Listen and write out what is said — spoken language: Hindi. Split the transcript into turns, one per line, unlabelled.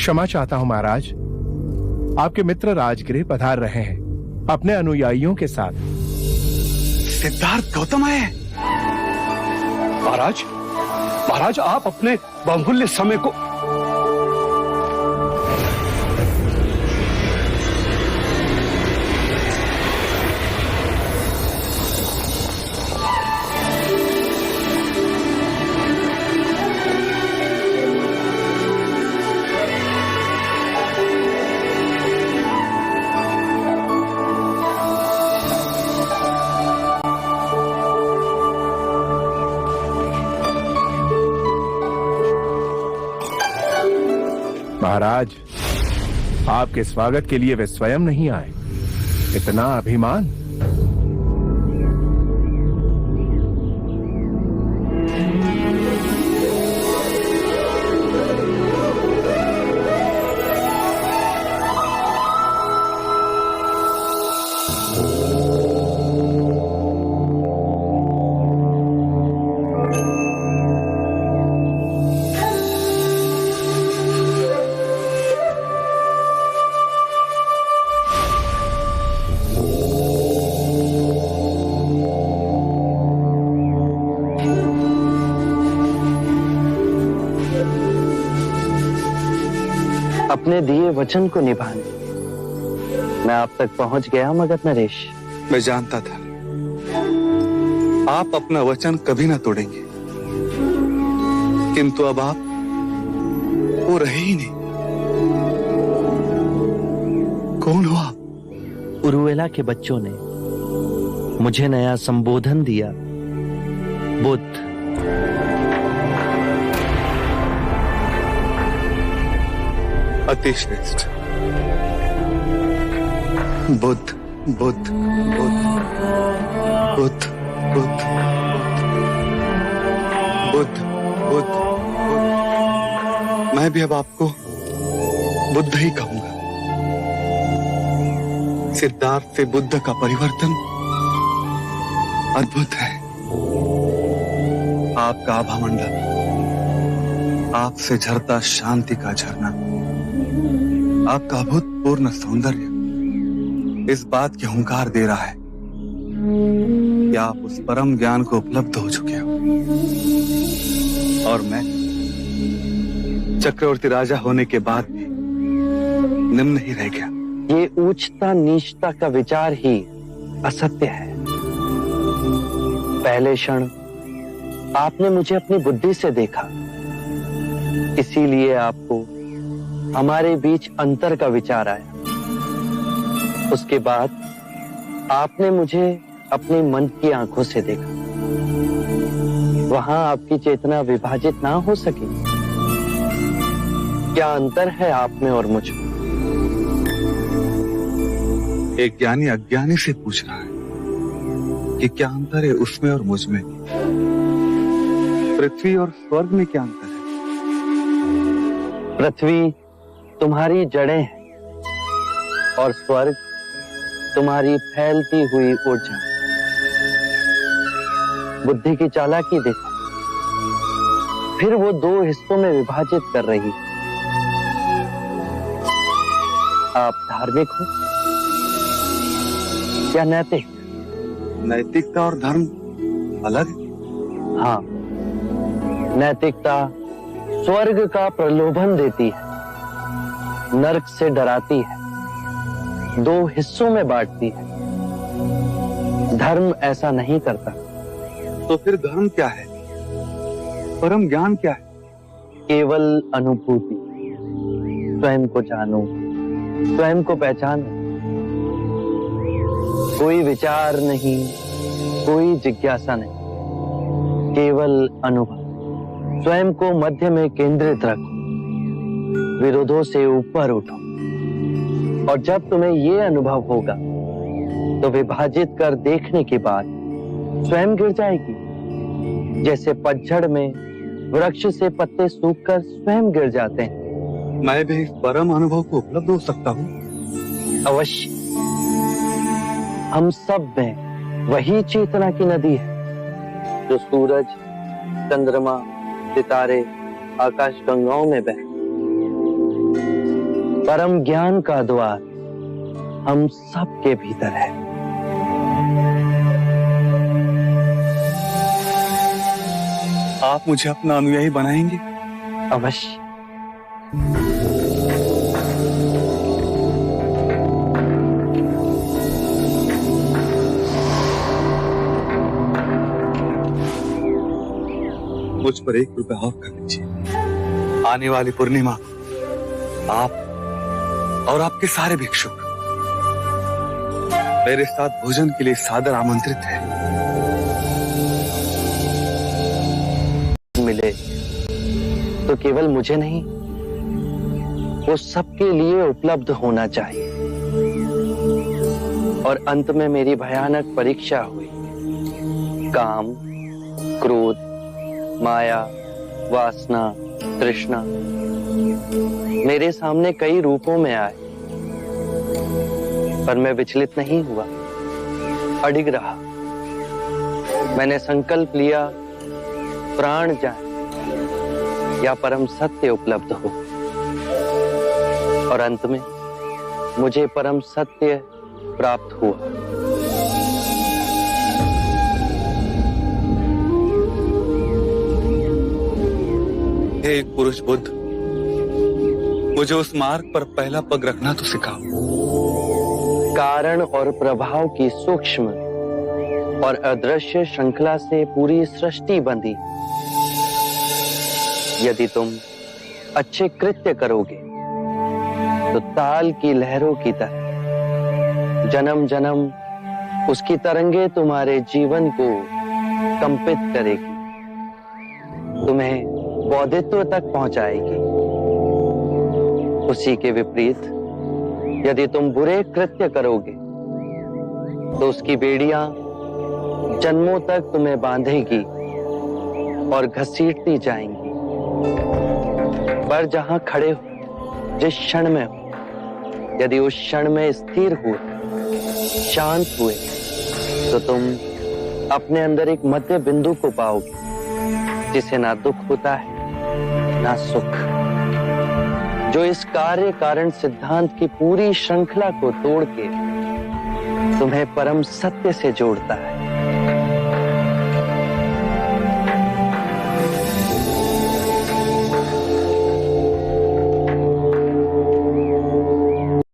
क्षमा चाहता हूं महाराज। आपके मित्र राजगृह पधार रहे हैं अपने अनुयायियों के साथ।
सिद्धार्थ गौतम आए। महाराज, महाराज आप अपने बहुमूल्य समय को
महाराज, आपके स्वागत के लिए वे स्वयं नहीं आए। इतना अभिमान।
अपने दिए वचन को निभाने मैं आप तक पहुंच गया मगध नरेश।
मैं जानता था आप अपना वचन कभी ना तोड़ेंगे, किंतु अब आप वो रहे ही नहीं। कौन हो आप?
उरुवेला के बच्चों ने मुझे नया संबोधन दिया, बुद्ध।
अति श्रेष्ठ। बुद्ध बुद्ध बुद्ध बुद्ध बुद्ध बुद्ध बुद्ध। मैं भी अब आपको बुद्ध ही कहूंगा। सिद्धार्थ से बुद्ध का परिवर्तन अद्भुत है। आपका आभामंडल, आपसे झरता शांति का झरना, आपका अभूतपूर्ण सौंदर्य इस बात की हुंकार दे रहा है कि आप उस परम ज्ञान को उपलब्ध हो चुके हो। और मैं चक्रवर्ती राजा होने के बाद भी निम्न ही रह गया।
ये ऊंचता नीचता का विचार ही असत्य है। पहले क्षण आपने मुझे अपनी बुद्धि से देखा, इसीलिए आपको हमारे बीच अंतर का विचार आया। उसके बाद आपने मुझे अपने मन की आंखों से देखा। वहां आपकी चेतना विभाजित ना हो सकी। क्या अंतर है आप में और मुझ में?
एक ज्ञानी अज्ञानी से पूछ रहा है कि क्या अंतर है उसमें और मुझ में। पृथ्वी और स्वर्ग में क्या अंतर है?
पृथ्वी तुम्हारी जड़ें हैं और स्वर्ग तुम्हारी फैलती हुई ऊर्जा। बुद्धि की चालाकी देखो, फिर वो दो हिस्सों में विभाजित कर रही है। आप धार्मिक हो या नैतिक?
नैतिकता और धर्म अलग है।
हाँ, नैतिकता स्वर्ग का प्रलोभन देती है, नरक से डराती है, दो हिस्सों में बांटती है। धर्म ऐसा नहीं करता।
तो फिर धर्म क्या है? परम ज्ञान क्या है?
केवल अनुभूति। स्वयं को जानो, स्वयं को पहचानो। कोई विचार नहीं, कोई जिज्ञासा नहीं, केवल अनुभव। स्वयं को मध्य में केंद्रित रखो, विरोधों से ऊपर उठो। और जब तुम्हें ये अनुभव होगा तो विभाजित कर देखने के बाद स्वयं गिर जाएगी, जैसे पतझड़ में वृक्ष से पत्ते सूखकर स्वयं गिर जाते हैं।
मैं भी इस परम अनुभव को उपलब्ध हो सकता हूँ?
अवश्य। हम सब में वही चेतना की नदी है जो सूरज, चंद्रमा, सितारे, आकाश गंगाओं में बहे। परम ज्ञान का द्वार हम सबके भीतर है।
आप मुझे अपना अनुयायी बनाएंगे?
अवश्य।
मुझ पर 1 रुपया और कर दीजिए। आने वाली पूर्णिमा आप और आपके सारे भिक्षुक मेरे साथ भोजन के लिए सादर आमंत्रित हैं।
मिले तो केवल मुझे नहीं, वो सबके लिए उपलब्ध होना चाहिए। और अंत में मेरी भयानक परीक्षा हुई। काम, क्रोध, माया, वासना, तृष्णा मेरे सामने कई रूपों में आए, पर मैं विचलित नहीं हुआ, अडिग रहा। मैंने संकल्प लिया, प्राण जाए या परम सत्य उपलब्ध हो। और अंत में मुझे परम सत्य प्राप्त हुआ।
हे एक पुरुष बुद्ध, मुझे उस मार्ग पर पहला पग रखना तो सिखाओ।
कारण और प्रभाव की सूक्ष्म और अदृश्य श्रृंखला से पूरी सृष्टि बंधी। यदि तुम अच्छे कृत्य करोगे तो ताल की लहरों की तरह जन्म जन्म उसकी तरंगे तुम्हारे जीवन को कंपित करेगी, तुम्हें बौद्धित्व तक पहुंचाएगी। उसी के विपरीत यदि तुम बुरे कृत्य करोगे तो उसकी बेड़ियां जन्मों तक तुम्हें बांधेगी और घसीटती जाएंगी। पर जहां खड़े हो, जिस क्षण में हो, यदि उस क्षण में स्थिर हुए, शांत हुए, तो तुम अपने अंदर एक मध्य बिंदु को पाओगे, जिसे ना दुख होता है ना सुख, जो इस कार्य कारण सिद्धांत की पूरी श्रृंखला को तोड़ के तुम्हें परम सत्य से जोड़ता है।